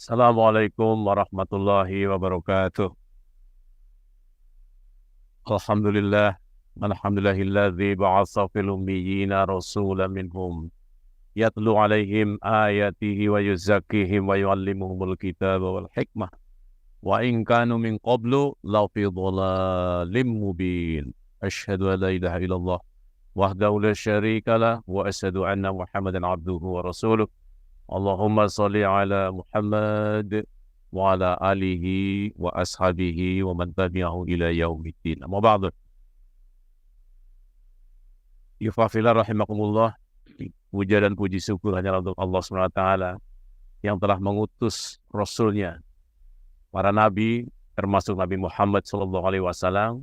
Assalamualaikum warahmatullahi wabarakatuh. Alhamdulillah. Alhamdulillahilladzi ba'atsa fil ummiyina rasulan minhum yatlu alaihim ayatihi wa yuzakkihim wa yuallimuhumul kitaba wal hikmah wa in kanu min qablu la fi dhalalim mubin. Asyhadu an la ilaha illallah wahdahu la syarika lah wa asyhadu anna Muhammadan abduhu wa rasuluh. Allahumma salli ala Muhammad wa ala alihi wa ashabihi wa man tabi'ahu ila yaumiddin. Amma ba'du. Yufafillah rahimakumullah. Puja dan puji syukur hanya untuk Allah SWT yang telah mengutus Rasulnya, para nabi, termasuk Nabi Muhammad SAW,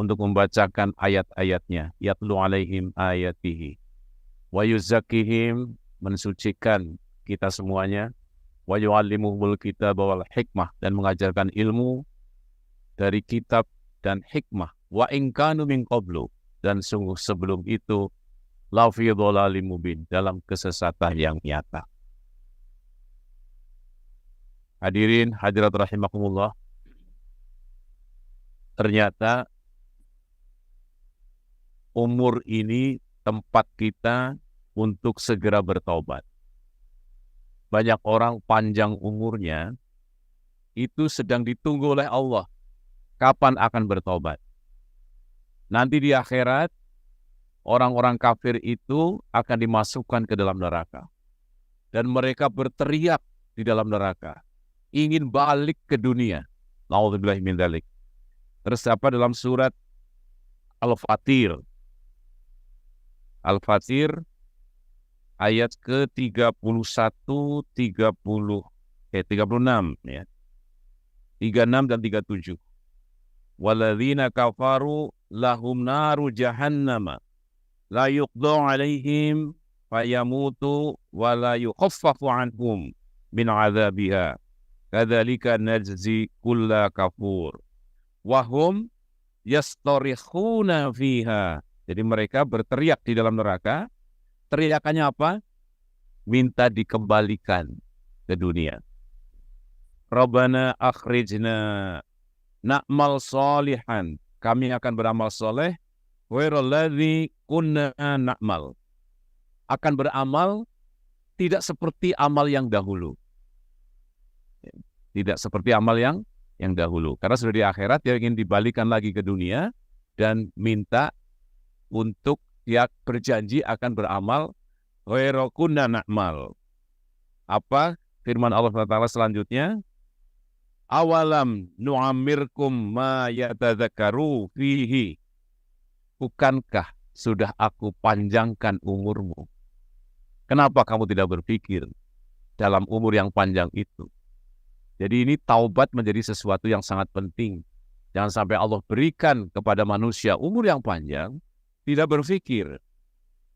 untuk membacakan ayat-ayatnya. Yatlu alaihim ayatihi. Wa yuzakkihim, mensucikan kita semuanya, wa yu'allimuhumul kitaba wal hikmah, dan mengajarkan ilmu dari kitab dan hikmah, wa in kanu min qablu, dan sungguh sebelum itu la fi dhalalim mubin, dalam kesesatan yang nyata. Hadirin hadirat rahimakumullah, ternyata umur ini tempat kita untuk segera bertaubat. Banyak orang panjang umurnya itu sedang ditunggu oleh Allah. Kapan akan bertaubat? Nanti di akhirat, orang-orang kafir itu akan dimasukkan ke dalam neraka. Dan mereka berteriak di dalam neraka, ingin balik ke dunia. Na'udzubillahi min dzalik. Terdapat dalam surat Al-Fatir. Al-Fatir ayat ke-31, 36 ya. 36 dan 37. Walladzina kafaru lahum naru jahannama la yuqda 'alaihim fayamutu wa la yukhaffafu 'anhum min 'adzabiha. Kadzalika najzi kulla kafur. Wa hum yastarikhuna fiha. Jadi mereka berteriak di dalam neraka. Teriakannya apa? Minta dikembalikan ke dunia. Rabbana akhrijna na'mal salihan. Kami akan beramal soleh. Wairalladzi kunna na'mal. Akan beramal tidak seperti amal yang dahulu. Tidak seperti amal yang dahulu. Karena sudah di akhirat, dia ingin dibalikan lagi ke dunia dan minta untuk dia berjanji akan beramal ghairu kunna na'mal. Apa firman Allah SWT selanjutnya? Awalam nu'ammirkum ma yatadzakkaru fihi. Bukankah sudah aku panjangkan umurmu? Kenapa kamu tidak berpikir dalam umur yang panjang itu? Jadi ini taubat menjadi sesuatu yang sangat penting. Jangan sampai Allah berikan kepada manusia umur yang panjang, tidak berpikir.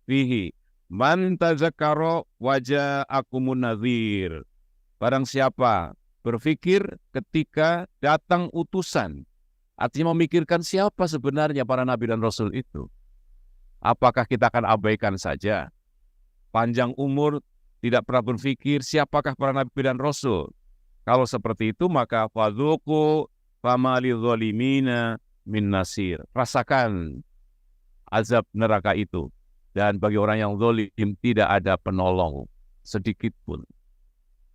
Fihi man tazakkara waja'akumun nadhir. Barang siapa berpikir ketika datang utusan. Artinya memikirkan siapa sebenarnya para nabi dan rasul itu. Apakah kita akan abaikan saja? Panjang umur, tidak pernah berpikir siapakah para nabi dan rasul. Kalau seperti itu, maka fadzuqu fama lidzalimina min nasir. Rasakan azab neraka itu. Dan bagi orang yang zalim tidak ada penolong sedikit pun.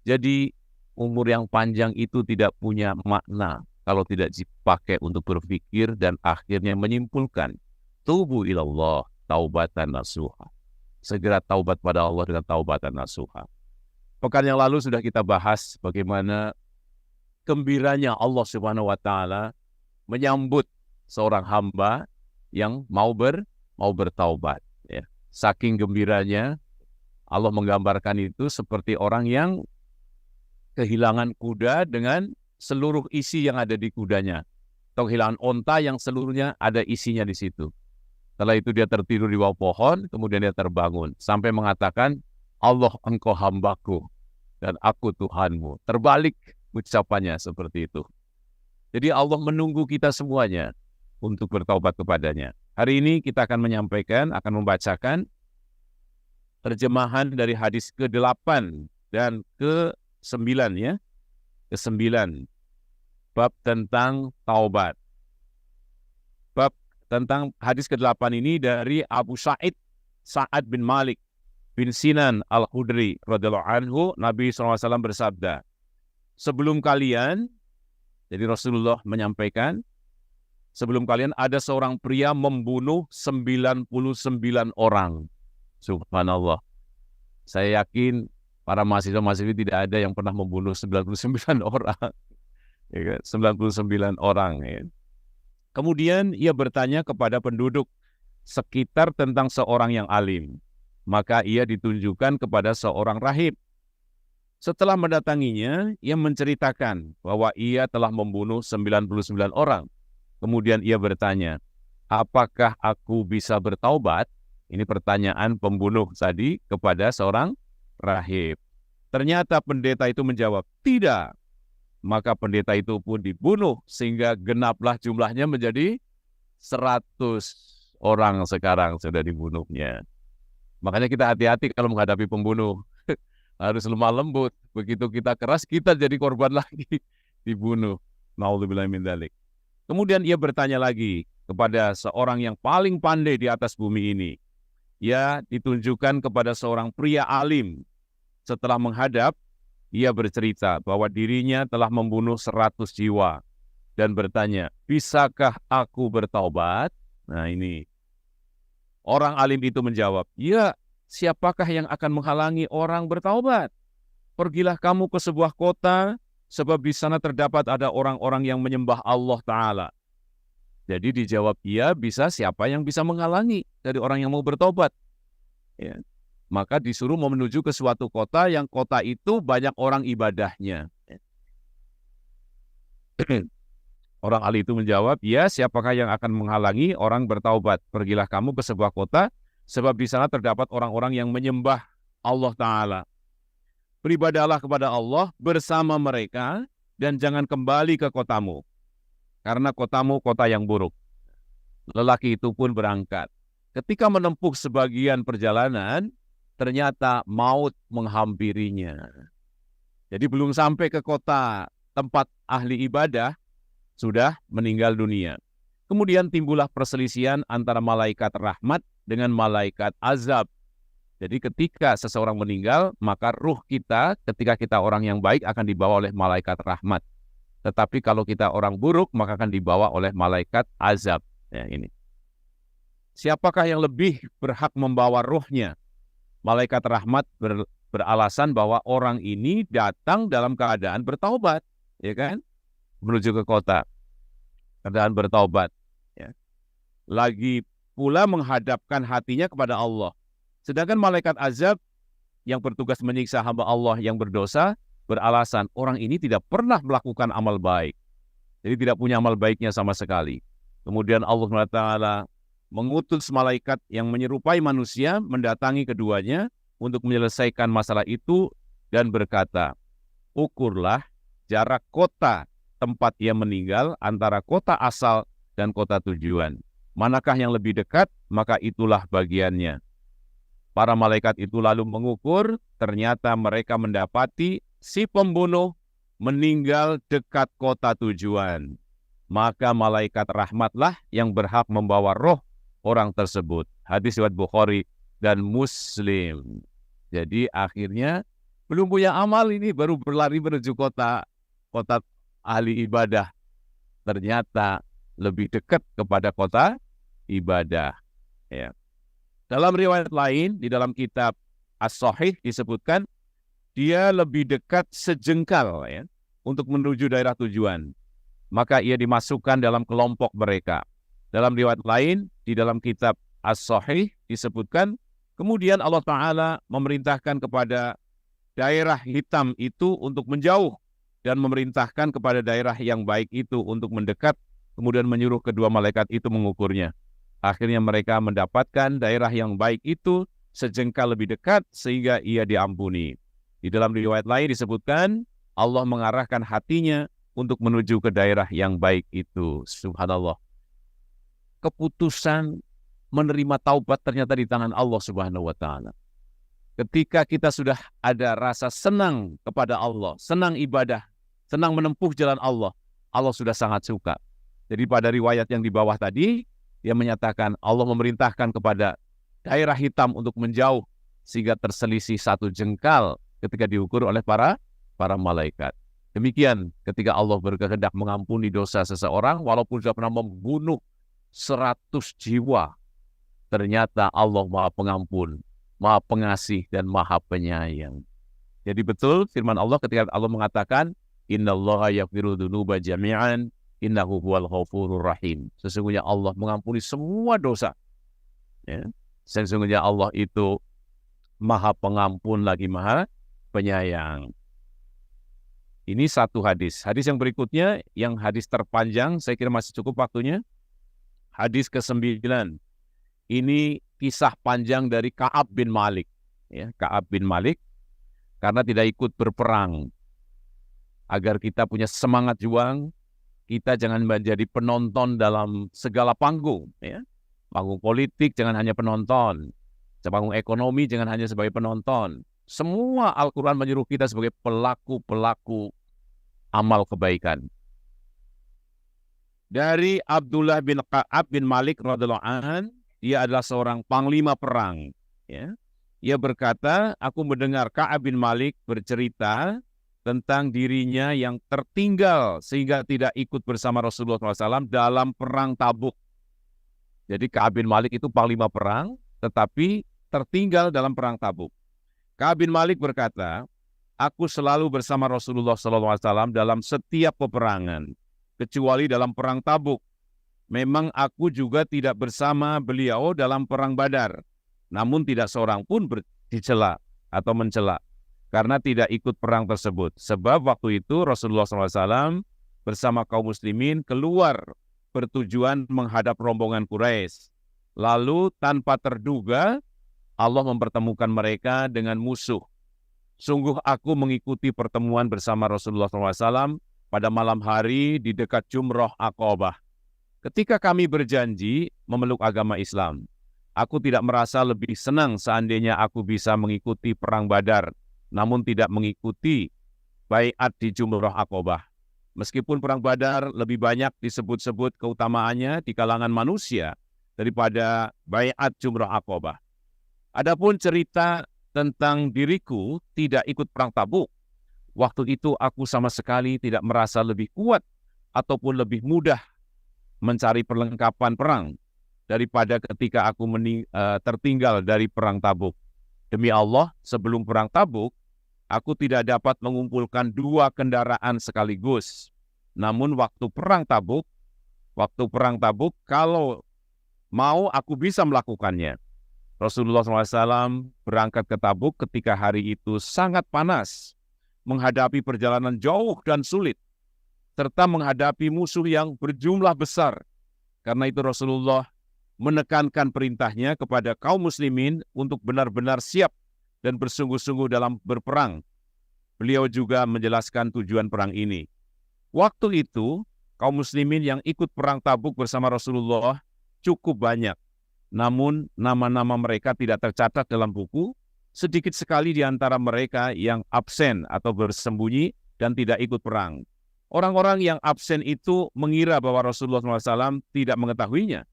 Jadi umur yang panjang itu tidak punya makna kalau tidak dipakai untuk berpikir dan akhirnya menyimpulkan tubu ilallah taubatan nasuha. Segera taubat pada Allah dengan taubatan nasuha. Pekan yang lalu sudah kita bahas bagaimana gembiranya Allah Subhanahu wa taala menyambut seorang hamba yang mau bertaubat ya. Saking gembiranya Allah menggambarkan itu seperti orang yang kehilangan kuda dengan seluruh isi yang ada di kudanya, atau kehilangan onta yang seluruhnya ada isinya di situ. Setelah itu dia tertidur di bawah pohon, kemudian dia terbangun sampai mengatakan, Allah engkau hambaku dan aku Tuhanmu. Terbalik ucapannya seperti itu. Jadi Allah menunggu kita semuanya untuk bertaubat kepadanya. Hari ini kita akan menyampaikan, akan membacakan terjemahan dari hadis ke-8 dan ke 9 ya. Ke-9. Bab tentang taubat. Bab tentang hadis ke-8 ini dari Abu Sa'ad bin Malik bin Sinan Al-Khudri radhiyallahu anhu, Nabi SAW bersabda, sebelum kalian, jadi Rasulullah menyampaikan, sebelum kalian ada seorang pria membunuh 99 orang. Subhanallah. Saya yakin para mahasiswa-mahasiswi tidak ada yang pernah membunuh 99 orang. Ya, 99 orang. Ya. Kemudian ia bertanya kepada penduduk sekitar tentang seorang yang alim. Maka ia ditunjukkan kepada seorang rahib. Setelah mendatanginya, ia menceritakan bahwa ia telah membunuh 99 orang. Kemudian ia bertanya, apakah aku bisa bertaubat? Ini pertanyaan pembunuh tadi kepada seorang rahib. Ternyata pendeta itu menjawab, tidak. Maka pendeta itu pun dibunuh sehingga genaplah jumlahnya menjadi 100 orang sekarang sudah dibunuhnya. Makanya kita hati-hati kalau menghadapi pembunuh. Harus lemah lembut. Begitu kita keras, kita jadi korban lagi. Dibunuh. Na'udzubillahi min dzalik. Kemudian ia bertanya lagi kepada seorang yang paling pandai di atas bumi ini. Ia ditunjukkan kepada seorang pria alim. Setelah menghadap, ia bercerita bahwa dirinya telah membunuh 100 jiwa. Dan bertanya, bisakah aku bertaubat? Nah ini. Orang alim itu menjawab, ya, siapakah yang akan menghalangi orang bertaubat? Pergilah kamu ke sebuah kota, sebab di sana terdapat ada orang-orang yang menyembah Allah Ta'ala. Jadi dijawab, iya, bisa, siapa yang bisa menghalangi dari orang yang mau bertobat? Ya. Maka disuruh menuju ke suatu kota yang kota itu banyak orang ibadahnya. Orang alim itu menjawab, ya, siapakah yang akan menghalangi orang bertaubat? Pergilah kamu ke sebuah kota, sebab di sana terdapat orang-orang yang menyembah Allah Ta'ala. Beribadahlah kepada Allah bersama mereka, dan jangan kembali ke kotamu. Karena kotamu kota yang buruk. Lelaki itu pun berangkat. Ketika menempuh sebagian perjalanan, ternyata maut menghampirinya. Jadi belum sampai ke kota tempat ahli ibadah, sudah meninggal dunia. Kemudian timbullah perselisihan antara malaikat rahmat dengan malaikat azab. Jadi ketika seseorang meninggal, maka ruh kita ketika kita orang yang baik akan dibawa oleh malaikat rahmat. Tetapi kalau kita orang buruk, maka akan dibawa oleh malaikat azab. Ya, ini. Siapakah yang lebih berhak membawa ruhnya? Malaikat rahmat beralasan bahwa orang ini datang dalam keadaan bertaubat, ya kan? Menuju ke kota, keadaan bertaubat. Ya. Lagi pula menghadapkan hatinya kepada Allah. Sedangkan malaikat azab yang bertugas menyiksa hamba Allah yang berdosa beralasan orang ini tidak pernah melakukan amal baik. Jadi tidak punya amal baiknya sama sekali. Kemudian Allah SWT mengutus malaikat yang menyerupai manusia mendatangi keduanya untuk menyelesaikan masalah itu dan berkata, ukurlah jarak kota tempat ia meninggal antara kota asal dan kota tujuan. Manakah yang lebih dekat, maka itulah bagiannya. Para malaikat itu lalu mengukur, ternyata mereka mendapati si pembunuh meninggal dekat kota tujuan. Maka malaikat rahmatlah yang berhak membawa roh orang tersebut. Hadis riwayat Bukhari dan Muslim. Jadi akhirnya belum punya amal ini baru berlari menuju kota ahli ibadah. Ternyata lebih dekat kepada kota ibadah. Ya. Dalam riwayat lain di dalam kitab As-Sahih disebutkan dia lebih dekat sejengkal ya untuk menuju daerah tujuan. Maka ia dimasukkan dalam kelompok mereka. Dalam riwayat lain, di dalam kitab As-Sahih disebutkan, kemudian Allah Ta'ala memerintahkan kepada daerah hitam itu untuk menjauh dan memerintahkan kepada daerah yang baik itu untuk mendekat, kemudian menyuruh kedua malaikat itu mengukurnya. Akhirnya mereka mendapatkan daerah yang baik itu sejengkal lebih dekat sehingga ia diampuni. Di dalam riwayat lain disebutkan, Allah mengarahkan hatinya untuk menuju ke daerah yang baik itu. Subhanallah. Keputusan menerima taubat ternyata di tangan Allah Subhanahu wa Ta'ala. Ketika kita sudah ada rasa senang kepada Allah, senang ibadah, senang menempuh jalan Allah, Allah sudah sangat suka. Jadi pada riwayat yang di bawah tadi, dia menyatakan Allah memerintahkan kepada daerah hitam untuk menjauh sehingga terselisih 1 jengkal ketika diukur oleh para malaikat. Demikian ketika Allah berkehendak mengampuni dosa seseorang, walaupun sudah pernah membunuh 100 jiwa, ternyata Allah Maha Pengampun, Maha Pengasih, dan Maha Penyayang. Jadi betul firman Allah ketika Allah mengatakan, Innallaha yaghfiru dzunuba jami'an, innahu huwal ghafurur rahim. Sesungguhnya Allah mengampuni semua dosa. Ya. Sesungguhnya Allah itu Maha Pengampun lagi Maha Penyayang. Ini satu hadis. Hadis yang berikutnya, yang hadis terpanjang, saya kira masih cukup waktunya. Hadis ke-9. Ini kisah panjang dari Ka'ab bin Malik. Ya, Ka'ab bin Malik, karena tidak ikut berperang. Agar kita punya semangat juang, kita jangan menjadi penonton dalam segala panggung. Ya. Panggung politik jangan hanya penonton. Panggung ekonomi jangan hanya sebagai penonton. Semua Al-Quran menyuruh kita sebagai pelaku-pelaku amal kebaikan. Dari Abdullah bin Ka'ab bin Malik radhiyallahu anhu, dia adalah seorang panglima perang. Ya. Ia berkata, aku mendengar Ka'ab bin Malik bercerita tentang dirinya yang tertinggal sehingga tidak ikut bersama Rasulullah SAW dalam perang Tabuk. Jadi Ka'ab bin Malik itu panglima perang, tetapi tertinggal dalam perang Tabuk. Ka'ab bin Malik berkata, aku selalu bersama Rasulullah SAW dalam setiap peperangan, kecuali dalam perang Tabuk. Memang aku juga tidak bersama beliau dalam perang Badar, namun tidak seorang pun dicela atau mencela, karena tidak ikut perang tersebut. Sebab waktu itu Rasulullah SAW bersama kaum muslimin keluar bertujuan menghadap rombongan Quraisy. Lalu tanpa terduga Allah mempertemukan mereka dengan musuh. Sungguh aku mengikuti pertemuan bersama Rasulullah SAW pada malam hari di dekat Jumrah Aqabah. Ketika kami berjanji memeluk agama Islam, aku tidak merasa lebih senang seandainya aku bisa mengikuti perang Badar, namun tidak mengikuti baiat di Jumrah Aqabah. Meskipun perang Badar lebih banyak disebut-sebut keutamaannya di kalangan manusia daripada baiat Jumrah Aqabah. Adapun cerita tentang diriku tidak ikut perang Tabuk, waktu itu aku sama sekali tidak merasa lebih kuat ataupun lebih mudah mencari perlengkapan perang daripada ketika aku tertinggal dari perang Tabuk. Demi Allah, sebelum perang Tabuk, aku tidak dapat mengumpulkan 2 kendaraan sekaligus. Namun waktu perang Tabuk, kalau mau aku bisa melakukannya. Rasulullah SAW berangkat ke Tabuk ketika hari itu sangat panas, menghadapi perjalanan jauh dan sulit, serta menghadapi musuh yang berjumlah besar. Karena itu Rasulullah menekankan perintahnya kepada kaum muslimin untuk benar-benar siap dan bersungguh-sungguh dalam berperang. Beliau juga menjelaskan tujuan perang ini. Waktu itu, kaum muslimin yang ikut perang Tabuk bersama Rasulullah cukup banyak. Namun, nama-nama mereka tidak tercatat dalam buku. Sedikit sekali di antara mereka yang absen atau bersembunyi dan tidak ikut perang. Orang-orang yang absen itu mengira bahwa Rasulullah SAW tidak mengetahuinya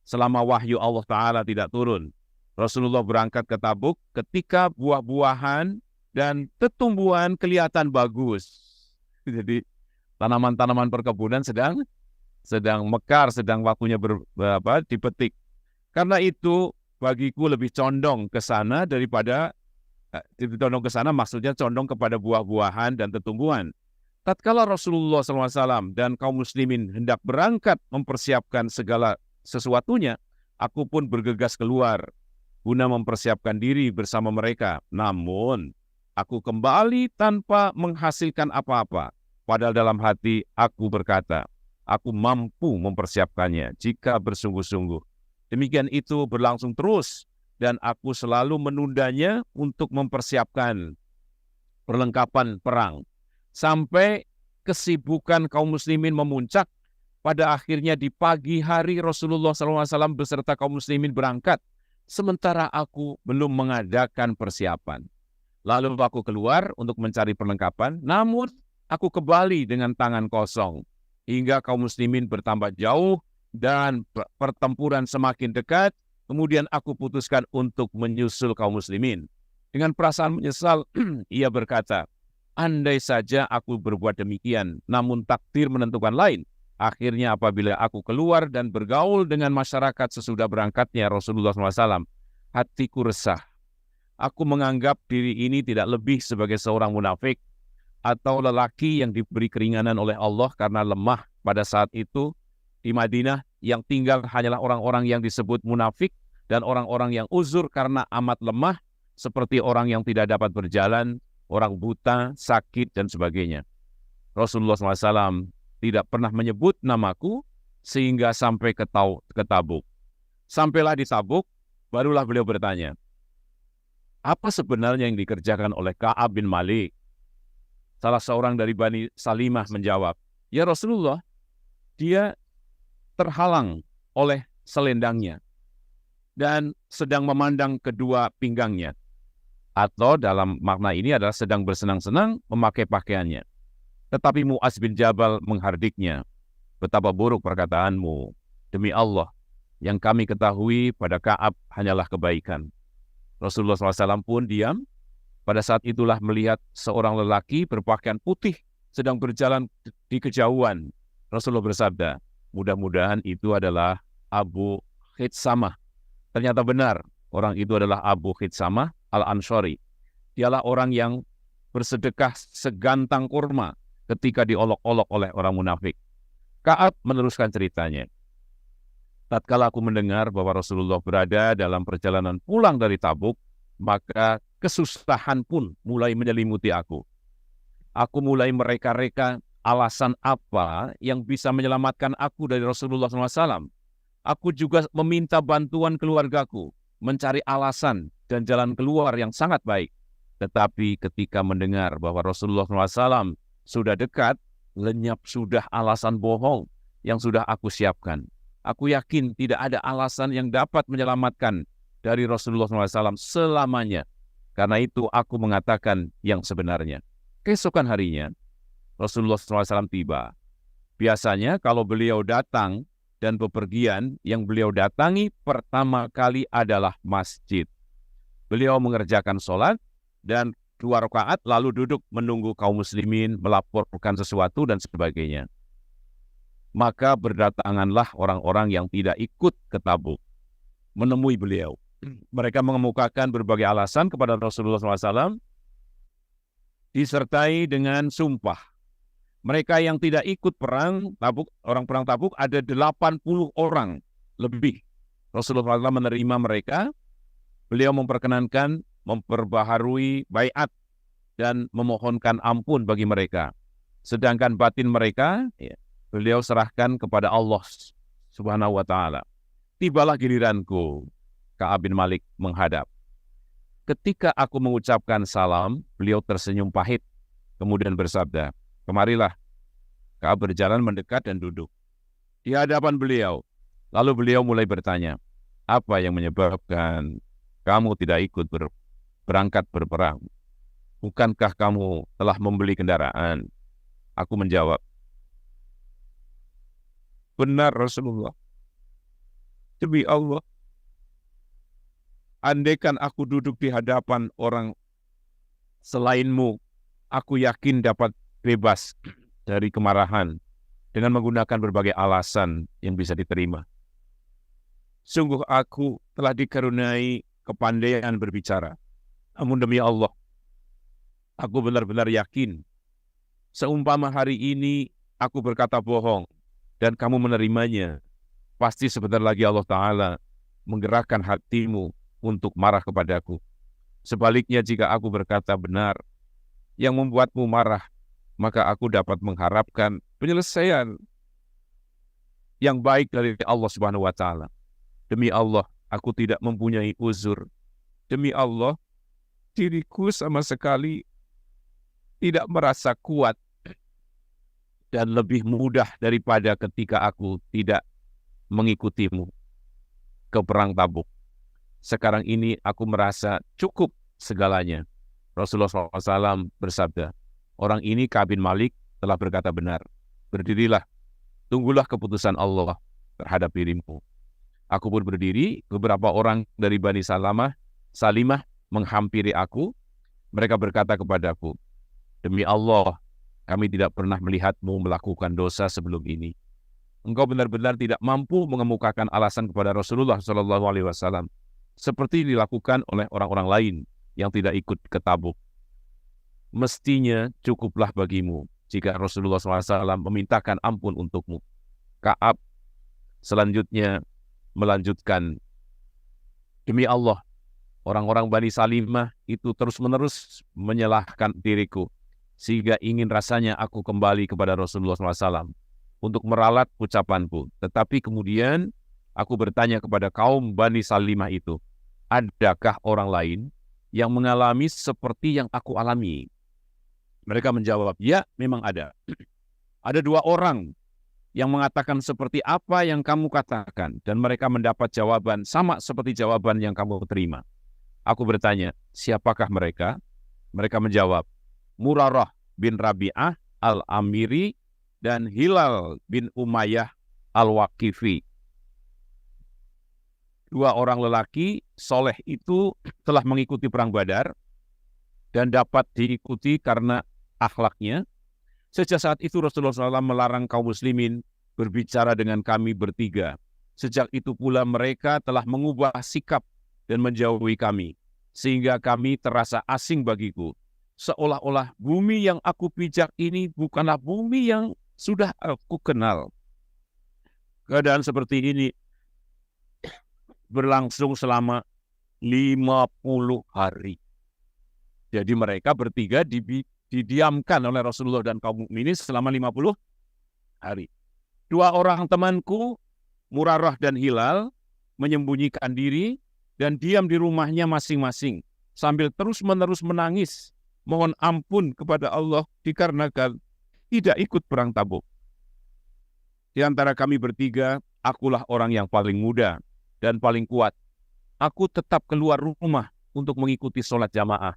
selama wahyu Allah Ta'ala tidak turun. Rasulullah berangkat ke Tabuk ketika buah-buahan dan tumbuhan kelihatan bagus. Jadi tanaman-tanaman perkebunan sedang mekar, sedang waktunya dipetik. Karena itu bagiku lebih condong ke sana daripada maksudnya condong kepada buah-buahan dan tumbuhan. Tatkala Rasulullah SAW dan kaum muslimin hendak berangkat mempersiapkan segala sesuatunya, aku pun bergegas keluar guna mempersiapkan diri bersama mereka. Namun, aku kembali tanpa menghasilkan apa-apa. Padahal dalam hati aku berkata, aku mampu mempersiapkannya jika bersungguh-sungguh. Demikian itu berlangsung terus, dan aku selalu menundanya untuk mempersiapkan perlengkapan perang. Sampai kesibukan kaum muslimin memuncak, pada akhirnya di pagi hari Rasulullah SAW beserta kaum muslimin berangkat. sementara aku belum mengadakan persiapan. Lalu aku keluar untuk mencari perlengkapan, namun aku kembali dengan tangan kosong. Hingga kaum muslimin bertambah jauh dan pertempuran semakin dekat, kemudian aku putuskan untuk menyusul kaum muslimin. Dengan perasaan menyesal, ia berkata, andai saja aku berbuat demikian, namun takdir menentukan lain. Akhirnya apabila aku keluar dan bergaul dengan masyarakat sesudah berangkatnya Rasulullah SAW, hatiku resah. Aku menganggap diri ini tidak lebih sebagai seorang munafik atau lelaki yang diberi keringanan oleh Allah karena lemah pada saat itu di Madinah, yang tinggal hanyalah orang-orang yang disebut munafik dan orang-orang yang uzur karena amat lemah, seperti orang yang tidak dapat berjalan, orang buta, sakit, dan sebagainya. Rasulullah SAW tidak pernah menyebut namaku sehingga sampai ke Tabuk. Sampailah di Tabuk, barulah beliau bertanya, apa sebenarnya yang dikerjakan oleh Ka'ab bin Malik? Salah seorang dari Bani Salimah menjawab, ya Rasulullah, dia terhalang oleh selendangnya dan sedang memandang kedua pinggangnya. Atau dalam makna ini adalah sedang bersenang-senang memakai pakaiannya. Tetapi Mu'az bin Jabal menghardiknya, betapa buruk perkataanmu. Demi Allah, yang kami ketahui pada Ka'ab hanyalah kebaikan. Rasulullah SAW pun diam. Pada saat itulah melihat seorang lelaki berpakaian putih sedang berjalan di kejauhan. Rasulullah bersabda, mudah-mudahan itu adalah Abu Khitsamah. Ternyata benar, orang itu adalah Abu Khitsamah al-Anshari. Dialah orang yang bersedekah segantang kurma ketika diolok-olok oleh orang munafik. Ka'ab meneruskan ceritanya. Tatkala aku mendengar bahwa Rasulullah berada dalam perjalanan pulang dari Tabuk, maka kesusahan pun mulai menyelimuti aku. Aku mulai mereka-reka alasan apa yang bisa menyelamatkan aku dari Rasulullah SAW. Aku juga meminta bantuan keluargaku, mencari alasan dan jalan keluar yang sangat baik. Tetapi ketika mendengar bahwa Rasulullah SAW sudah dekat, lenyap sudah alasan bohong yang sudah aku siapkan. Aku yakin tidak ada alasan yang dapat menyelamatkan dari Rasulullah SAW selamanya. Karena itu aku mengatakan yang sebenarnya. Keesokan harinya, Rasulullah SAW tiba. Biasanya kalau beliau datang dan bepergian, yang beliau datangi pertama kali adalah masjid. Beliau mengerjakan sholat dan 2 rakaat lalu duduk menunggu kaum muslimin melaporkan sesuatu dan sebagainya. Maka berdatanganlah orang-orang yang tidak ikut ke Tabuk menemui beliau. Mereka mengemukakan berbagai alasan kepada Rasulullah SAW disertai dengan sumpah. Mereka yang tidak ikut perang Tabuk, orang perang Tabuk ada 80 orang lebih. Rasulullah SAW menerima mereka. Beliau memperkenankan memperbaharui baiat dan memohonkan ampun bagi mereka. Sedangkan batin mereka, beliau serahkan kepada Allah Subhanahu wa Ta'ala. Tibalah giliranku, Ka'ab bin Malik menghadap. Ketika aku mengucapkan salam, beliau tersenyum pahit, kemudian bersabda, kemarilah. Ka'ab berjalan mendekat dan duduk di hadapan beliau. Lalu beliau mulai bertanya, apa yang menyebabkan kamu tidak ikut berangkat berperang? Bukankah kamu telah membeli kendaraan? Aku menjawab, benar Rasulullah. Demi Allah, andaikan aku duduk di hadapan orang selainmu, aku yakin dapat bebas dari kemarahan dengan menggunakan berbagai alasan yang bisa diterima. Sungguh aku telah dikaruniai kepandaian berbicara. Namun demi Allah, aku benar-benar yakin, seumpama hari ini aku berkata bohong dan kamu menerimanya, pasti sebentar lagi Allah Ta'ala menggerakkan hatimu untuk marah kepadaku. Sebaliknya jika aku berkata benar, yang membuatmu marah, maka aku dapat mengharapkan penyelesaian yang baik dari Allah Subhanahu wa Ta'ala. Demi Allah, aku tidak mempunyai uzur. Demi Allah, diriku sama sekali tidak merasa kuat dan lebih mudah daripada ketika aku tidak mengikutimu ke perang Tabuk. Sekarang ini aku merasa cukup segalanya. Rasulullah SAW bersabda, orang ini Ka'ab bin Malik telah berkata benar. Berdirilah, tunggulah keputusan Allah terhadap dirimu. Aku pun berdiri, beberapa orang dari Bani Salimah menghampiri aku. Mereka berkata kepadaku, demi Allah, kami tidak pernah melihatmu melakukan dosa sebelum ini. Engkau benar-benar tidak mampu mengemukakan alasan kepada Rasulullah SAW seperti dilakukan oleh orang-orang lain yang tidak ikut ke Tabuk. Mestinya cukuplah bagimu jika Rasulullah SAW memintakan ampun untukmu. Ka'ab selanjutnya melanjutkan, demi Allah, orang-orang Bani Salimah itu terus-menerus menyalahkan diriku, sehingga ingin rasanya aku kembali kepada Rasulullah SAW untuk meralat ucapanku. Tetapi kemudian aku bertanya kepada kaum Bani Salimah itu, adakah orang lain yang mengalami seperti yang aku alami? Mereka menjawab, ya memang ada. Ada 2 orang yang mengatakan seperti apa yang kamu katakan, dan mereka mendapat jawaban sama seperti jawaban yang kamu terima. Aku bertanya, siapakah mereka? Mereka menjawab, Murarah bin Rabi'ah al-Amiri dan Hilal bin Umayyah al-Waqifi. 2 orang lelaki soleh itu telah mengikuti perang Badar dan dapat diikuti karena akhlaknya. Sejak saat itu Rasulullah SAW melarang kaum muslimin berbicara dengan kami bertiga. Sejak itu pula mereka telah mengubah sikap dan menjauhi kami, sehingga kami terasa asing bagiku. Seolah-olah bumi yang aku pijak ini bukanlah bumi yang sudah aku kenal. Keadaan seperti ini berlangsung selama 50 hari. Jadi mereka bertiga didiamkan oleh Rasulullah dan kaum mukminin selama 50 hari. 2 orang temanku, Murarah dan Hilal, menyembunyikan diri dan diam di rumahnya masing-masing sambil terus-menerus menangis, mohon ampun kepada Allah dikarenakan tidak ikut perang Tabuk. Di antara kami bertiga, akulah orang yang paling muda dan paling kuat. Aku tetap keluar rumah untuk mengikuti sholat jamaah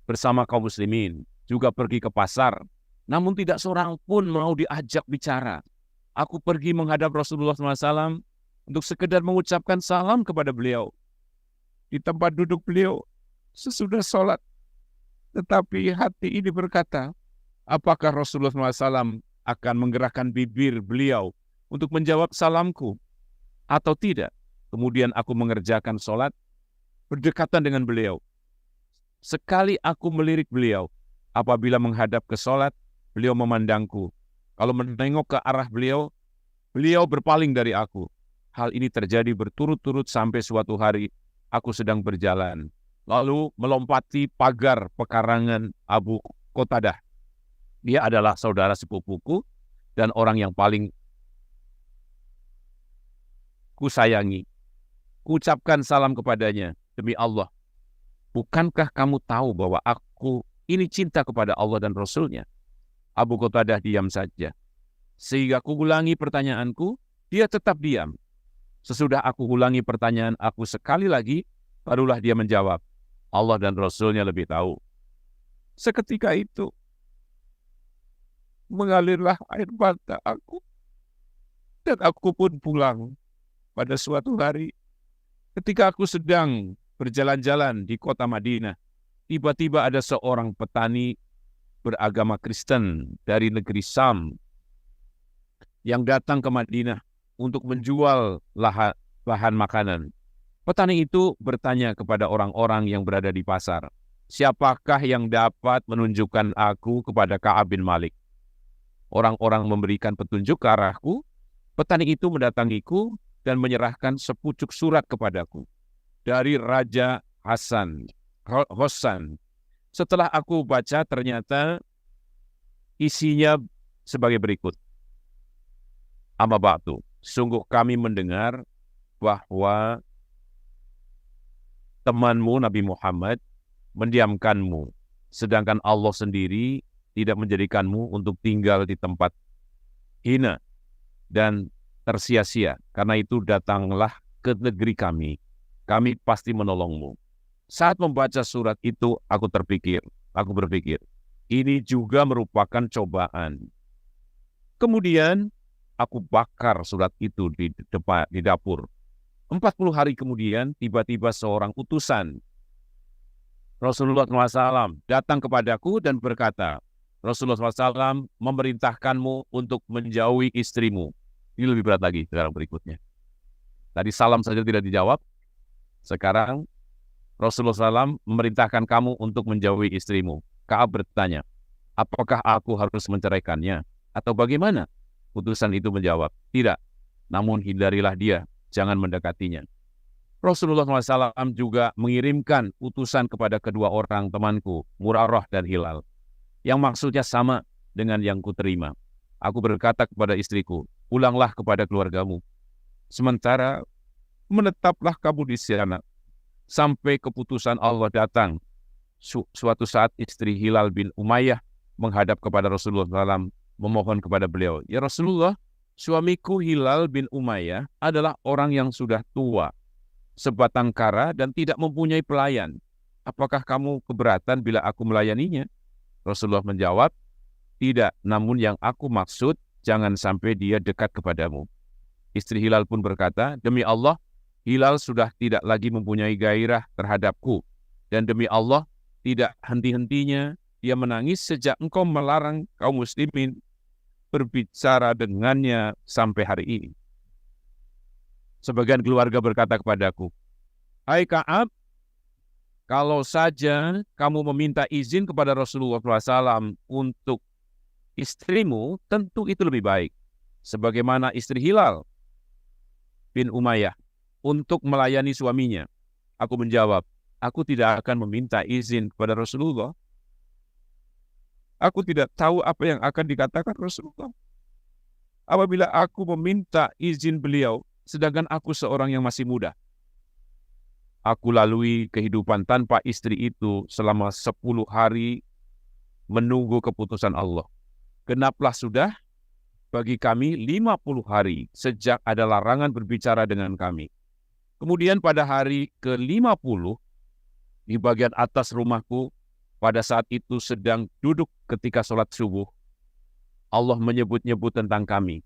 bersama kaum muslimin, juga pergi ke pasar, namun tidak seorang pun mau diajak bicara. Aku pergi menghadap Rasulullah SAW untuk sekedar mengucapkan salam kepada beliau di tempat duduk beliau sesudah sholat. Tetapi hati ini berkata, apakah Rasulullah SAW akan menggerakkan bibir beliau untuk menjawab salamku atau tidak? Kemudian aku mengerjakan sholat berdekatan dengan beliau. Sekali aku melirik beliau, apabila menghadap ke sholat, beliau memandangku. Kalau menengok ke arah beliau, beliau berpaling dari aku. Hal ini terjadi berturut-turut sampai suatu hari aku sedang berjalan, lalu melompati pagar pekarangan Abu Qatadah. Dia adalah saudara sepupuku dan orang yang paling kusayangi. Kuucapkan salam kepadanya, demi Allah, bukankah kamu tahu bahwa aku ini cinta kepada Allah dan Rasul-Nya? Abu Qatadah diam saja. Sehingga aku ulangi pertanyaanku, dia tetap diam. Sesudah aku ulangi pertanyaan aku sekali lagi, barulah dia menjawab, Allah dan Rasul-Nya lebih tahu. Seketika itu, mengalirlah air mata aku. Dan aku pun pulang. Pada suatu hari, ketika aku sedang berjalan-jalan di kota Madinah, tiba-tiba ada seorang petani beragama Kristen dari negeri Sam yang datang ke Madinah untuk menjual bahan makanan. Petani itu bertanya kepada orang-orang yang berada di pasar, siapakah yang dapat menunjukkan aku kepada Ka'ab bin Malik? Orang-orang memberikan petunjuk ke arahku. Petani itu mendatangiku dan menyerahkan sepucuk surat kepadaku dari Raja Hosan. Setelah aku baca, ternyata isinya sebagai berikut. Amma ba'du, sungguh kami mendengar bahwa temanmu Nabi Muhammad mendiamkanmu, sedangkan Allah sendiri tidak menjadikanmu untuk tinggal di tempat hina dan tersia-sia. Karena itu datanglah ke negeri kami kami pasti menolongmu. Saat membaca surat itu, aku berpikir, ini juga merupakan cobaan. Kemudian, aku bakar surat itu di dapur. 40 hari kemudian, tiba-tiba seorang utusan Rasulullah SAW datang kepadaku dan berkata, Rasulullah SAW memerintahkanmu untuk menjauhi istrimu. Ini lebih berat lagi sekarang berikutnya. Tadi salam saja tidak dijawab. Sekarang Rasulullah SAW memerintahkan kamu untuk menjauhi istrimu. Ka'ab bertanya, apakah aku harus menceraikannya? Atau bagaimana? Utusan itu menjawab, tidak. Namun hindarilah dia, jangan mendekatinya. Rasulullah SAW juga mengirimkan utusan kepada kedua orang temanku, Murarah dan Hilal, yang maksudnya sama dengan yang kuterima. Aku berkata kepada istriku, pulanglah kepada keluargamu. Sementara menetaplah kamu di sana, sampai keputusan Allah datang. Suatu saat istri Hilal bin Umayyah menghadap kepada Rasulullah SAW, memohon kepada beliau, ya Rasulullah, suamiku Hilal bin Umayyah adalah orang yang sudah tua, sebatang kara dan tidak mempunyai pelayan. Apakah kamu keberatan bila aku melayaninya? Rasulullah menjawab, tidak, namun yang aku maksud, jangan sampai dia dekat kepadamu. Istri Hilal pun berkata, demi Allah, Hilal sudah tidak lagi mempunyai gairah terhadapku. Dan demi Allah, tidak henti-hentinya dia menangis sejak engkau melarang kaum muslimin berbicara dengannya sampai hari ini. Sebagian keluarga berkata kepadaku, hai Ka'ab, kalau saja kamu meminta izin kepada Rasulullah SAW untuk istrimu, tentu itu lebih baik. Sebagaimana istri Hilal bin Umayyah untuk melayani suaminya. Aku menjawab, aku tidak akan meminta izin kepada Rasulullah. Aku tidak tahu apa yang akan dikatakan Rasulullah apabila aku meminta izin beliau, sedangkan aku seorang yang masih muda. Aku lalui kehidupan tanpa istri itu selama 10 hari menunggu keputusan Allah. Genaplah sudah bagi kami 50 hari sejak ada larangan berbicara dengan kami. Kemudian pada hari ke-50, di bagian atas rumahku, pada saat itu sedang duduk ketika sholat subuh, Allah menyebut-nyebut tentang kami.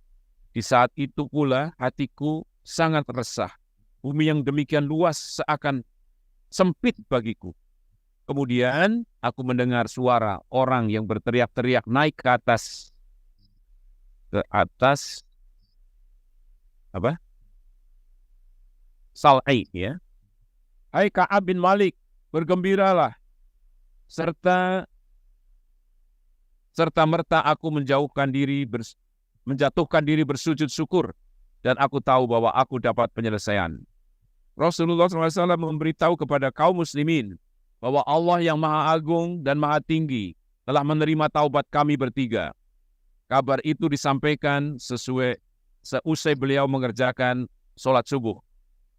Di saat itu pula hatiku sangat resah. Bumi yang demikian luas seakan sempit bagiku. Kemudian aku mendengar suara orang yang berteriak-teriak naik ke atas Sal'i, ya. Hai Ka'ab bin Malik, bergembiralah. Serta merta aku menjatuhkan diri bersujud syukur, dan aku tahu bahwa aku dapat penyelesaian. Rasulullah SAW memberitahu kepada kaum muslimin bahwa Allah yang Maha Agung dan Maha Tinggi telah menerima taubat kami bertiga. Kabar itu disampaikan seusai beliau mengerjakan sholat subuh.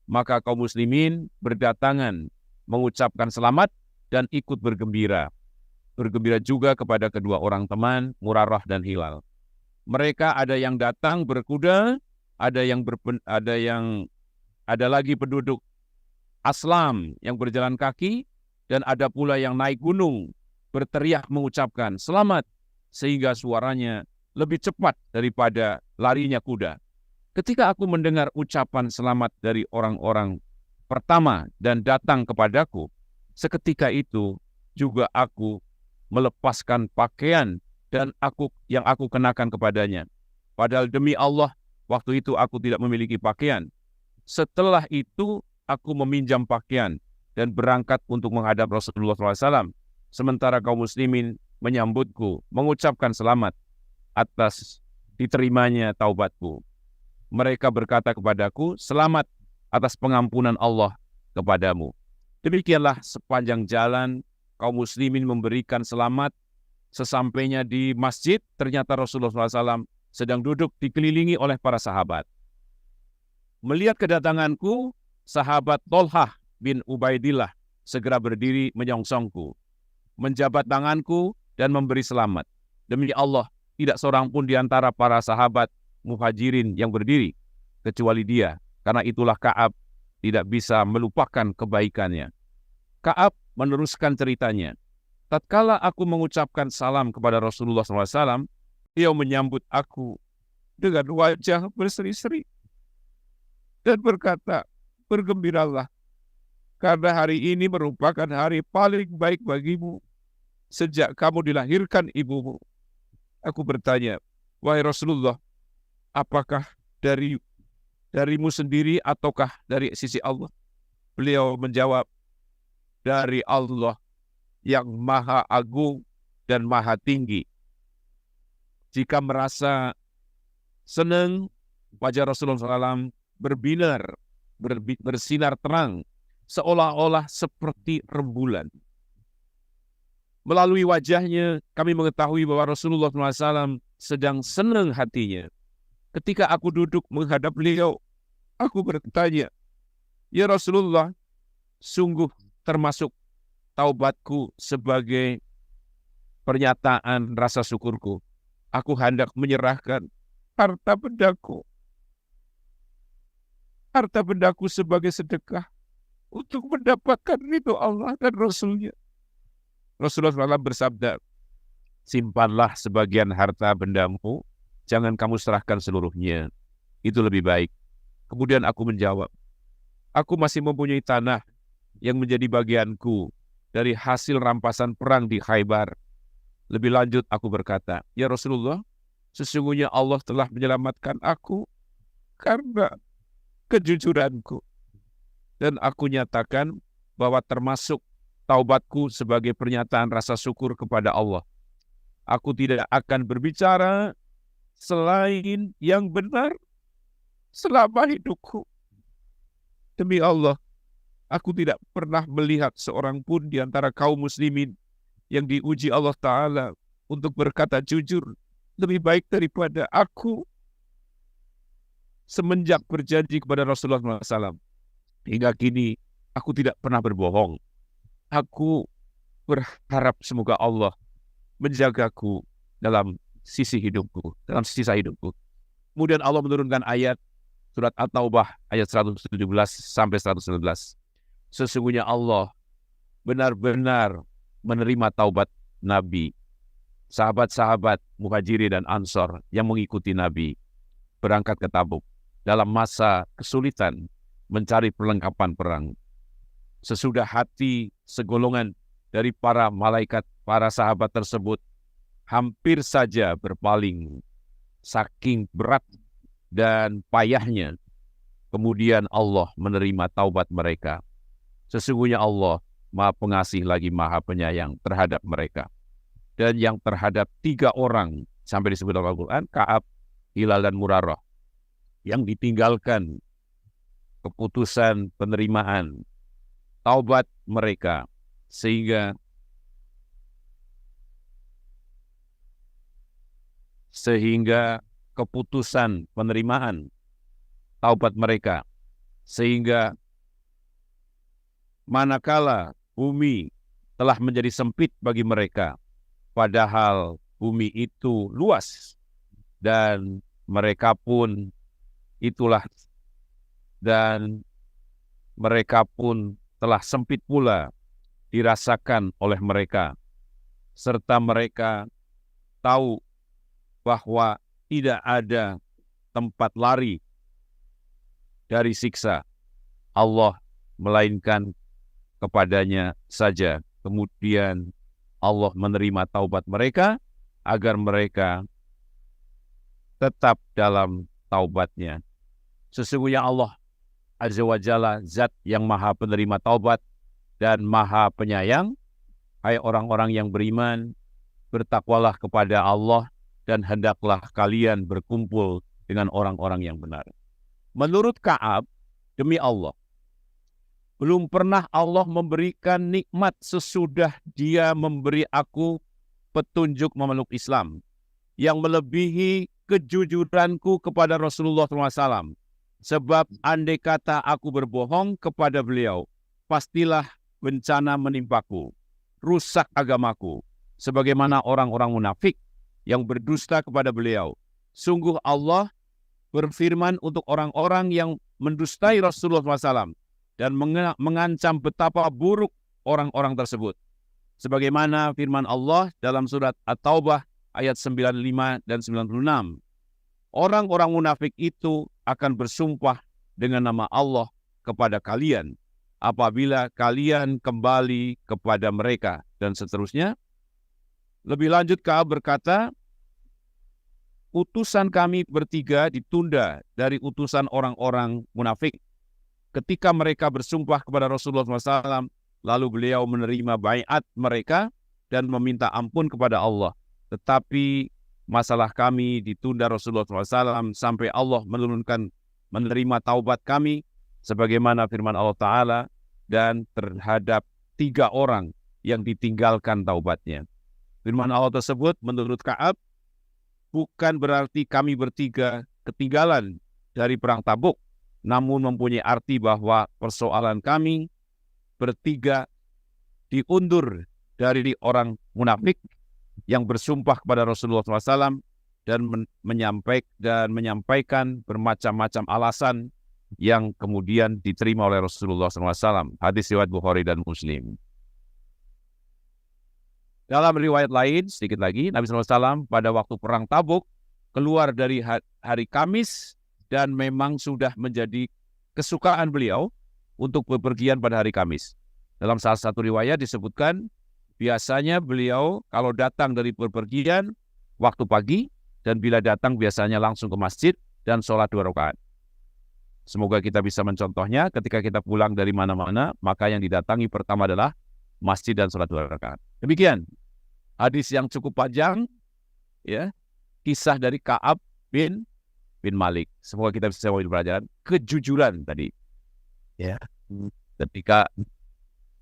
Maka kaum muslimin berdatangan mengucapkan selamat dan ikut bergembira. Bergembira juga kepada kedua orang teman, Murarah dan Hilal. Mereka ada yang datang berkuda, ada lagi penduduk Aslam yang berjalan kaki, dan ada pula yang naik gunung berteriak mengucapkan selamat, sehingga suaranya lebih cepat daripada larinya kuda. Ketika aku mendengar ucapan selamat dari orang-orang pertama dan datang kepadaku, seketika itu juga aku melepaskan pakaian dan yang aku kenakan kepadanya. Padahal demi Allah, waktu itu aku tidak memiliki pakaian. Setelah itu, aku meminjam pakaian dan berangkat untuk menghadap Rasulullah SAW. Sementara kaum muslimin menyambutku, mengucapkan selamat atas diterimanya taubatku. Mereka berkata kepadaku, selamat atas pengampunan Allah kepadamu. Demikianlah sepanjang jalan kaum muslimin memberikan selamat. Sesampainya di masjid, ternyata Rasulullah SAW sedang duduk dikelilingi oleh para sahabat. Melihat kedatanganku, sahabat Tolhah bin Ubaidillah segera berdiri menyongsongku, menjabat tanganku dan memberi selamat. Demi Allah, tidak seorang pun di antara para sahabat Muhajirin yang berdiri, kecuali dia, karena itulah Ka'ab tidak bisa melupakan kebaikannya. Ka'ab meneruskan ceritanya. Tatkala aku mengucapkan salam kepada Rasulullah SAW, beliau menyambut aku dengan wajah berseri-seri dan berkata, bergembiralah, karena hari ini merupakan hari paling baik bagimu sejak kamu dilahirkan ibumu. Aku bertanya, wahai Rasulullah, apakah darimu sendiri ataukah dari sisi Allah? Beliau menjawab, dari Allah yang maha agung dan maha tinggi. Jika merasa senang, wajah Rasulullah SAW bersinar terang, seolah-olah seperti rembulan. Melalui wajahnya, kami mengetahui bahwa Rasulullah SAW sedang senang hatinya. Ketika aku duduk menghadap beliau, aku bertanya, ya Rasulullah, sungguh termasuk taubatku sebagai pernyataan rasa syukurku. Aku hendak menyerahkan harta bendaku sebagai sedekah untuk mendapatkan ridho Allah dan Rasul-Nya. Rasulullah SAW bersabda, simpanlah sebagian harta bendamu, jangan kamu serahkan seluruhnya. Itu lebih baik. Kemudian aku menjawab, aku masih mempunyai tanah yang menjadi bagianku dari hasil rampasan perang di Khaybar. Lebih lanjut aku berkata, ya Rasulullah, sesungguhnya Allah telah menyelamatkan aku karena kejujuranku. Dan aku nyatakan bahwa termasuk taubatku sebagai pernyataan rasa syukur kepada Allah. Aku tidak akan berbicara selain yang benar selama hidupku. Demi Allah, aku tidak pernah melihat seorang pun di antara kaum muslimin yang diuji Allah Ta'ala untuk berkata jujur lebih baik daripada aku semenjak berjanji kepada Rasulullah SAW. Hingga kini, aku tidak pernah berbohong. Aku berharap semoga Allah menjagaku dalam sisi hidupku, dalam sisa hidupku. Kemudian Allah menurunkan ayat surat At-Taubah ayat 117 sampai 119. Sesungguhnya Allah benar-benar menerima taubat Nabi, sahabat-sahabat Muhajirin dan Ansor yang mengikuti Nabi berangkat ke Tabuk dalam masa kesulitan mencari perlengkapan perang. Sesudah hati segolongan dari para malaikat, para sahabat tersebut hampir saja berpaling saking berat dan payahnya, kemudian Allah menerima taubat mereka. Sesungguhnya Allah Maha Pengasih lagi Maha Penyayang terhadap mereka. Dan yang terhadap 3 orang, sampai disebut dalam Al-Quran, Ka'ab, Hilal, dan Murarah, yang ditinggalkan keputusan penerimaan taubat mereka, sehingga keputusan penerimaan taubat mereka, sehingga manakala bumi telah menjadi sempit bagi mereka, padahal bumi itu luas, dan mereka pun telah sempit pula dirasakan oleh mereka, serta mereka tahu bahwa tidak ada tempat lari dari siksa Allah melainkan kepadanya saja. Kemudian Allah menerima taubat mereka agar mereka tetap dalam taubatnya. Sesungguhnya Allah Azza wa Jalla zat yang maha penerima taubat dan maha penyayang. Hai orang-orang yang beriman, bertakwalah kepada Allah dan hendaklah kalian berkumpul dengan orang-orang yang benar. Menurut Ka'ab, demi Allah, belum pernah Allah memberikan nikmat sesudah Dia memberi aku petunjuk memeluk Islam yang melebihi kejujuranku kepada Rasulullah SAW. Sebab andai kata aku berbohong kepada beliau, pastilah bencana menimpaku, rusak agamaku, sebagaimana orang-orang munafik yang berdusta kepada beliau. Sungguh Allah berfirman untuk orang-orang yang mendustai Rasulullah SAW, dan mengancam betapa buruk orang-orang tersebut. Sebagaimana firman Allah dalam surat At-Taubah ayat 95 dan 96. Orang-orang munafik itu akan bersumpah dengan nama Allah kepada kalian apabila kalian kembali kepada mereka, dan seterusnya. Lebih lanjut Ka'ab berkata, utusan kami bertiga ditunda dari utusan orang-orang munafik. Ketika mereka bersumpah kepada Rasulullah SAW, lalu beliau menerima baiat mereka dan meminta ampun kepada Allah. Tetapi masalah kami ditunda Rasulullah SAW sampai Allah menerima taubat kami, sebagaimana firman Allah Ta'ala, dan terhadap 3 orang yang ditinggalkan taubatnya. Firman Allah tersebut menurut Ka'ab bukan berarti kami bertiga ketinggalan dari perang Tabuk, namun mempunyai arti bahwa persoalan kami bertiga diundur dari orang munafik yang bersumpah kepada Rasulullah SAW dan menyampaikan bermacam-macam alasan yang kemudian diterima oleh Rasulullah SAW. Hadis riwayat Bukhari dan Muslim. Dalam riwayat lain, sedikit lagi, Nabi SAW pada waktu perang Tabuk keluar dari hari Kamis dan memang sudah menjadi kesukaan beliau untuk bepergian pada hari Kamis. Dalam salah satu riwayat disebutkan, biasanya beliau kalau datang dari bepergian waktu pagi, dan bila datang biasanya langsung ke masjid dan sholat 2 rakaat. Semoga kita bisa mencontohnya ketika kita pulang dari mana-mana, maka yang didatangi pertama adalah masjid dan sholat 2 rakaat. Demikian hadis yang cukup panjang, ya, kisah dari Ka'ab bin Malik. Semoga kita bisa mengambil pelajaran kejujuran tadi, ya, ketika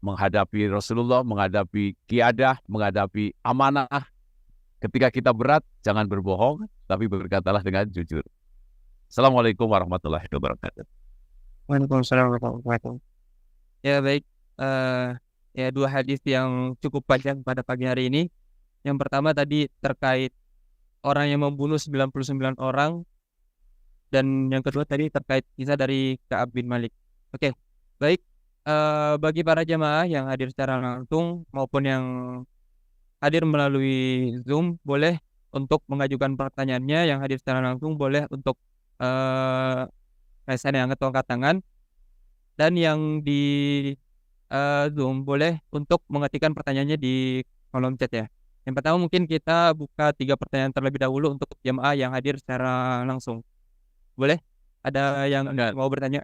menghadapi Rasulullah, menghadapi qiyadah, menghadapi amanah. Ketika kita berat, jangan berbohong, tapi berkatalah dengan jujur. Assalamualaikum warahmatullahi wabarakatuh. Waalaikumsalam warahmatullahi wabarakatuh. Ya baik, ya 2 hadis yang cukup panjang pada pagi hari ini. Yang pertama tadi terkait orang yang membunuh 99 orang, dan yang kedua tadi terkait kisah dari Ka'ab bin Malik. Oke, baik. Bagi para jamaah yang hadir secara langsung maupun yang hadir melalui Zoom, boleh untuk mengajukan pertanyaannya. Yang hadir secara langsung boleh untuk raise hand yang angkat tangan, dan yang di Zoom boleh untuk mengetikkan pertanyaannya di kolom chat ya. Yang pertama mungkin kita buka 3 pertanyaan terlebih dahulu untuk jamaah yang hadir secara langsung. Boleh? Ada yang mau bertanya?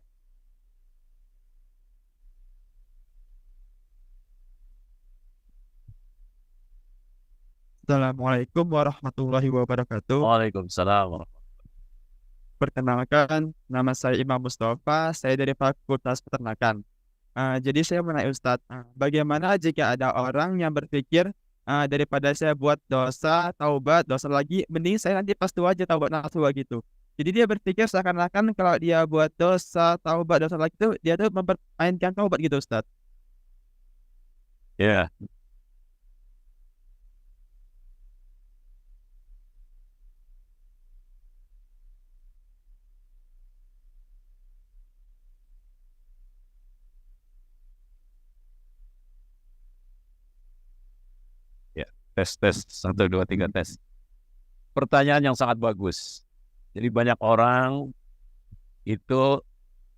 Assalamualaikum warahmatullahi wabarakatuh. Waalaikumsalam. Perkenalkan, nama saya Imam Mustafa, saya dari Fakultas Peternakan. Jadi saya menanya Ustadz, bagaimana jika ada orang yang berpikir daripada saya buat dosa, taubat, dosa lagi, mending saya nanti pas tua aja taubat langsung gitu. Jadi dia berpikir seakan-akan kalau dia buat dosa, taubat, dosa lagi itu, dia tuh mempermainkan taubat gitu Ustadz. Ya. Tes 1, 2, 3 tes. Pertanyaan yang sangat bagus. Jadi banyak orang itu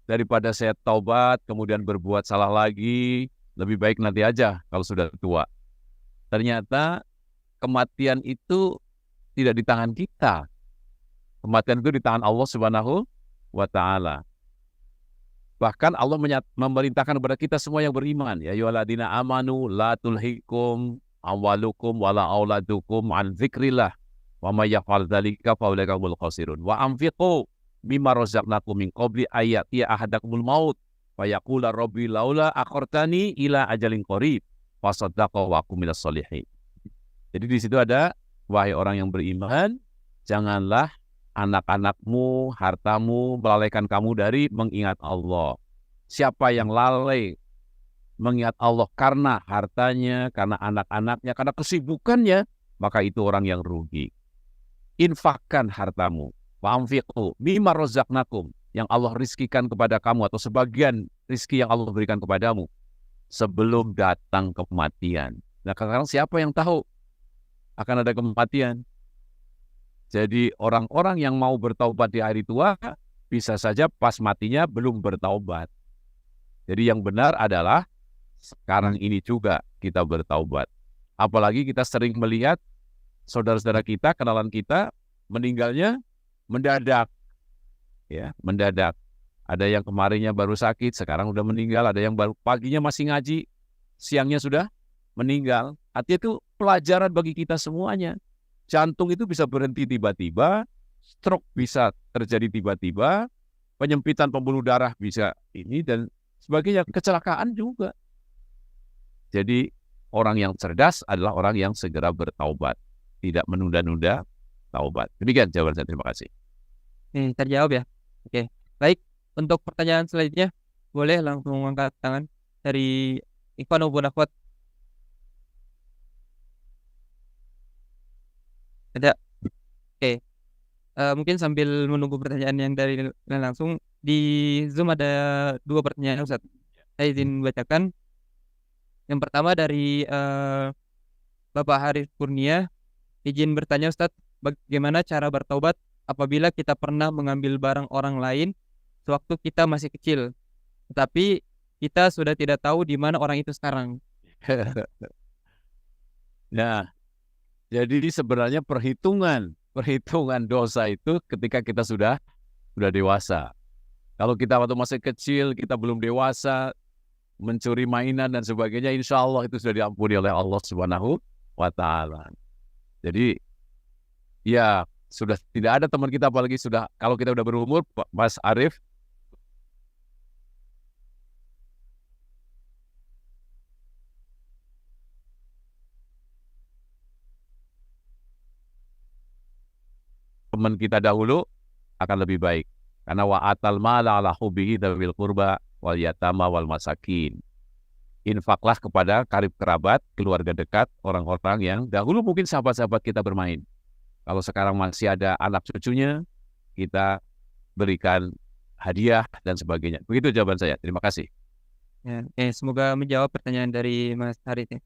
daripada saya taubat kemudian berbuat salah lagi, lebih baik nanti aja kalau sudah tua. Ternyata kematian itu tidak di tangan kita. Kematian itu di tangan Allah Subhanahu wa Ta'ala. Bahkan Allah memerintahkan kepada kita semua yang beriman, ya ayyuhalladzina amanu la tulhikum amwalukum wala auladukum an dzikrillah wa may yaf'al dzalika fa ulaika humul khasirun wa anfiqu mimma razaqnakum min qabli ayati ahadakumul maut fa yaqula rabbi laula akhartani ila ajalin qarib fa saddaqa wa akum minas sholihin. Jadi di situ ada, wahai orang yang beriman, janganlah anak-anakmu, hartamu melalaikan kamu dari mengingat Allah. Siapa yang lalai mengingat Allah karena hartanya, karena anak-anaknya, karena kesibukannya, maka itu orang yang rugi. Infakkan hartamu, wa'anfiqu mimma razaqnakum, yang Allah rizkikan kepada kamu atau sebagian rizki yang Allah berikan kepadamu sebelum datang kematian. Nah, sekarang siapa yang tahu akan ada kematian? Jadi orang-orang yang mau bertaubat di hari tua bisa saja pas matinya belum bertaubat. Jadi yang benar adalah sekarang ini juga kita bertaubat. Apalagi kita sering melihat saudara-saudara kita, kenalan kita meninggalnya mendadak. Ya, mendadak. Ada yang kemarinnya baru sakit, sekarang udah meninggal. Ada yang baru paginya masih ngaji, siangnya sudah meninggal. Artinya itu pelajaran bagi kita semuanya. Jantung itu bisa berhenti tiba-tiba, stroke bisa terjadi tiba-tiba, penyempitan pembuluh darah bisa ini dan sebagainya, kecelakaan juga. Jadi orang yang cerdas adalah orang yang segera bertaubat, tidak menunda-nunda taubat. Demikian jawaban saya, terima kasih. Terjawab ya. Oke, baik. Untuk pertanyaan selanjutnya, boleh langsung angkat tangan dari Ikhwan maupun akhwat. Ada. Oke. Mungkin sambil menunggu pertanyaan yang dari langsung di Zoom ada 2 pertanyaan, Ustaz. Saya izin bacakan. Yang pertama dari Bapak Haris Kurnia, izin bertanya Ustaz, bagaimana cara bertaubat apabila kita pernah mengambil barang orang lain sewaktu kita masih kecil, tetapi kita sudah tidak tahu di mana orang itu sekarang. Nah, jadi sebenarnya perhitungan dosa itu ketika kita sudah dewasa. Kalau kita waktu masih kecil, kita belum dewasa, mencuri mainan dan sebagainya, insya Allah itu sudah diampuni oleh Allah Subhanahu wa Ta'ala. Jadi, ya sudah tidak ada teman kita, apalagi sudah kalau kita sudah berumur, Mas Arif. Teman kita dahulu akan lebih baik. Karena wa'atal mala ala hubbihi dzawil qurba wal yatama wal masakin. Infaklah kepada karib kerabat, keluarga dekat, orang-orang yang dahulu mungkin sahabat-sahabat kita bermain. Kalau sekarang masih ada anak cucunya, kita berikan hadiah dan sebagainya. Begitu jawaban saya. Terima kasih. Ya, semoga menjawab pertanyaan dari Mas Haris ya.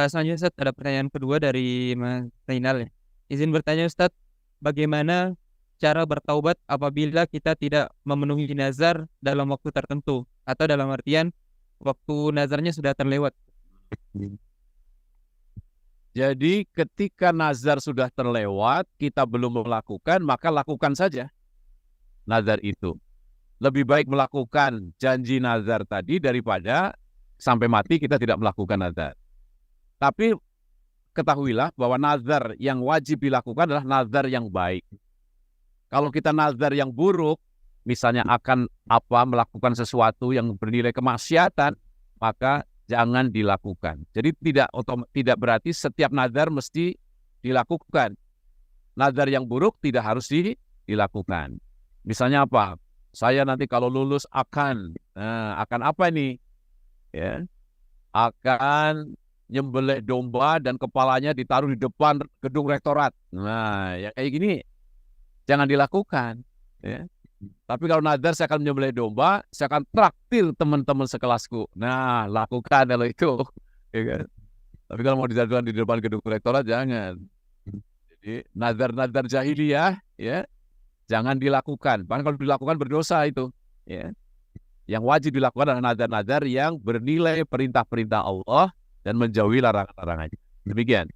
Selanjutnya Ustaz, ada pertanyaan kedua dari Mas Zainal ya. Izin bertanya Ustaz, bagaimana cara bertaubat apabila kita tidak memenuhi nazar dalam waktu tertentu, atau dalam artian waktu nazarnya sudah terlewat? Jadi ketika nazar sudah terlewat, kita belum melakukan, maka lakukan saja nazar itu. Lebih baik melakukan janji nazar tadi daripada sampai mati kita tidak melakukan nazar. Tapi ketahuilah bahwa nazar yang wajib dilakukan adalah nazar yang baik. Kalau kita nazar yang buruk, misalnya akan melakukan sesuatu yang bernilai kemaksiatan, maka jangan dilakukan. Jadi tidak berarti setiap nazar mesti dilakukan. Nazar yang buruk tidak harus dilakukan. Misalnya apa? Saya nanti kalau lulus akan apa ini? Ya, akan nyembelih domba dan kepalanya ditaruh di depan gedung rektorat. Nah, ya kayak gini jangan dilakukan. Ya. Tapi kalau nazar saya akan menyembelih domba, saya akan traktir teman-teman sekelasku. Nah, lakukan kalau itu. Ya kan? Tapi kalau mau dijadikan di depan gedung rektorat, jangan. Jadi nazar-nazar jahiliyah, ya, jangan dilakukan. Bahkan kalau dilakukan berdosa itu. Ya. Yang wajib dilakukan adalah nazar-nazar yang bernilai perintah-perintah Allah dan menjauhi larangan-larangannya. Demikian.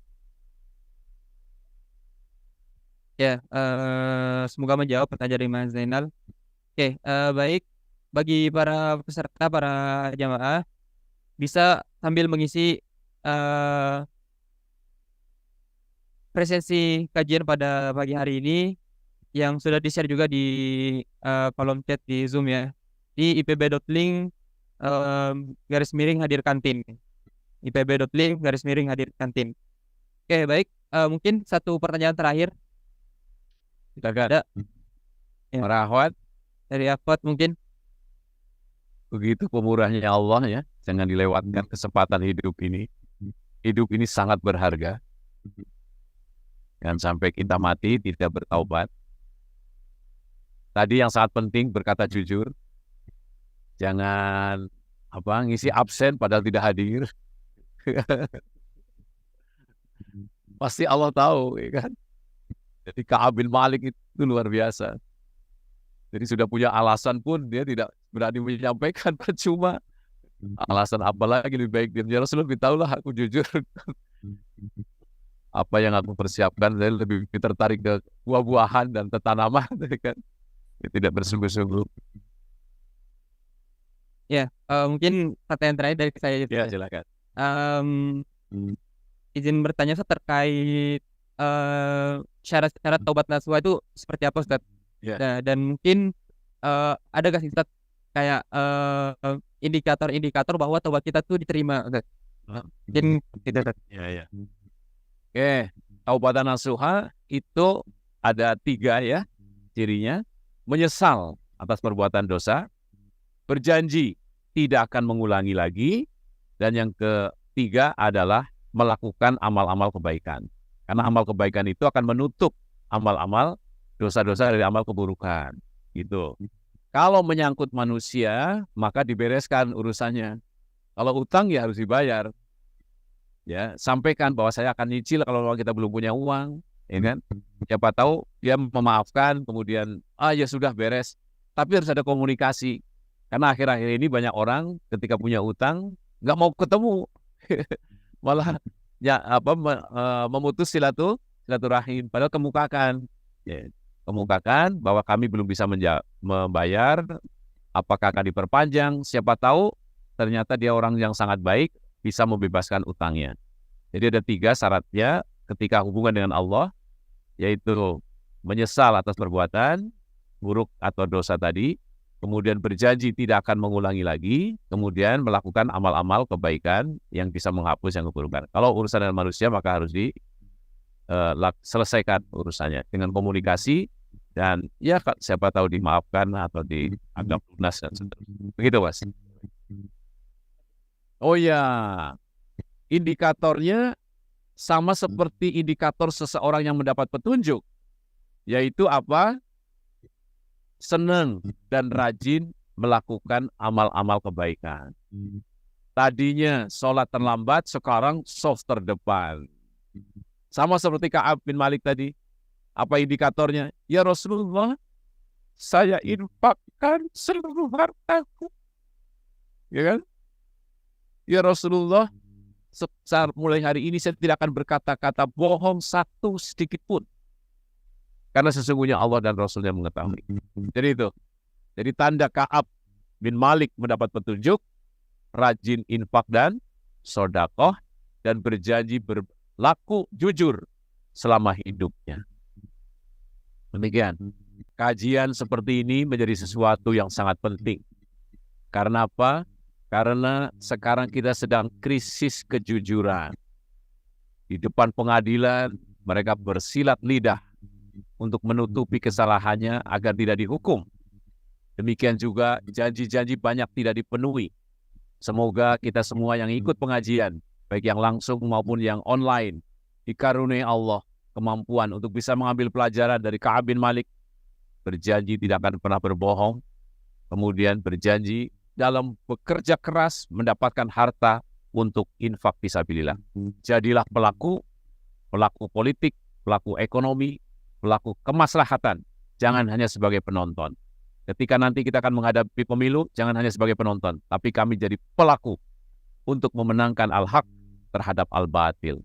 Ya, semoga menjawab pertanyaan dari Mas Zainal. Oke, baik. Bagi para peserta, para jamaah, bisa sambil mengisi presensi kajian pada pagi hari ini yang sudah di-share juga di kolom chat di Zoom ya. Di ipb.link /hadir kantin. ipb.link /hadir kantin. Oke, baik. Mungkin satu pertanyaan terakhir. Ada ya. Marahwat Dari akhwat mungkin. Begitu pemurahnya Allah ya. Jangan dilewatkan kesempatan hidup ini. Hidup ini sangat berharga. Dan sampai kita mati tidak bertaubat. Tadi yang sangat penting berkata jujur, jangan ngisi absen padahal tidak hadir. Pasti Allah tahu, ya kan? Jadi Ka'ab bin Malik itu luar biasa. Jadi sudah punya alasan pun dia tidak berani menyampaikan, percuma. Alasan apa lagi lebih baik diam. Ya Rasulullah, beritahulah aku jujur. Apa yang aku persiapkan, saya lebih tertarik ke buah-buahan dan tanaman, kan? Dia tidak bersungguh-sungguh. Ya, mungkin pertanyaan terakhir dari saya itu. Ya, silakan. Izin bertanya Ustaz, terkait syarat-syarat taubat nasuha itu seperti apa Ustaz? Ya. Dan mungkin ada gak sih Ustaz kayak indikator-indikator bahwa taubat kita tuh diterima Ustaz? Mungkin gitu Ustaz. Ya. Oke, taubatan nasuha itu ada 3 ya cirinya. Menyesal atas perbuatan dosa, berjanji tidak akan mengulangi lagi, dan yang ketiga adalah melakukan amal-amal kebaikan. Karena amal kebaikan itu akan menutup amal-amal dosa-dosa dari amal keburukan. Gitu. Kalau menyangkut manusia, maka dibereskan urusannya. Kalau utang ya harus dibayar. Ya, sampaikan bahwa saya akan nyicil kalau kita belum punya uang, ya kan? Siapa tahu dia memaafkan, kemudian ya sudah beres. Tapi harus ada komunikasi. Karena akhir-akhir ini banyak orang ketika punya utang nggak mau ketemu. Malah memutus silaturahim, padahal kemukakan bahwa kami belum bisa membayar, apakah akan diperpanjang, siapa tahu ternyata dia orang yang sangat baik, bisa membebaskan utangnya. Jadi ada 3 syaratnya ketika hubungan dengan Allah, yaitu menyesal atas perbuatan buruk atau dosa tadi, kemudian berjanji tidak akan mengulangi lagi, kemudian melakukan amal-amal kebaikan yang bisa menghapus yang keburukan. Kalau urusan dengan manusia maka harus diselesaikan urusannya dengan komunikasi, dan ya siapa tahu dimaafkan atau dianggap lunas dan seterusnya. Begitu Mas. Oh ya, indikatornya sama seperti indikator seseorang yang mendapat petunjuk, yaitu apa? Senang dan rajin melakukan amal-amal kebaikan. Tadinya sholat terlambat, sekarang soft terdepan. Sama seperti Ka'ab bin Malik tadi. Apa indikatornya? Ya Rasulullah, saya infakkan seluruh hartaku. Ya kan? Ya Rasulullah, mulai hari ini saya tidak akan berkata-kata bohong satu sedikit pun. Karena sesungguhnya Allah dan Rasulnya mengetahui. Jadi itu. Jadi tanda Ka'ab bin Malik mendapat petunjuk, rajin infak dan sedekah, dan berjanji berlaku jujur selama hidupnya. Demikian. Kajian seperti ini menjadi sesuatu yang sangat penting. Karena apa? Karena sekarang kita sedang krisis kejujuran. Di depan pengadilan, mereka bersilat lidah untuk menutupi kesalahannya agar tidak dihukum. Demikian juga janji-janji banyak tidak dipenuhi. Semoga kita semua yang ikut pengajian, baik yang langsung maupun yang online, dikaruniai Allah kemampuan untuk bisa mengambil pelajaran dari Ka'ab bin Malik. Berjanji tidak akan pernah berbohong, kemudian berjanji dalam bekerja keras mendapatkan harta untuk infak fisabilillah. Jadilah pelaku politik, pelaku ekonomi, pelaku kemaslahatan. Jangan hanya sebagai penonton. Ketika nanti kita akan menghadapi pemilu, jangan hanya sebagai penonton, tapi kami jadi pelaku untuk memenangkan al-haq terhadap al-batil.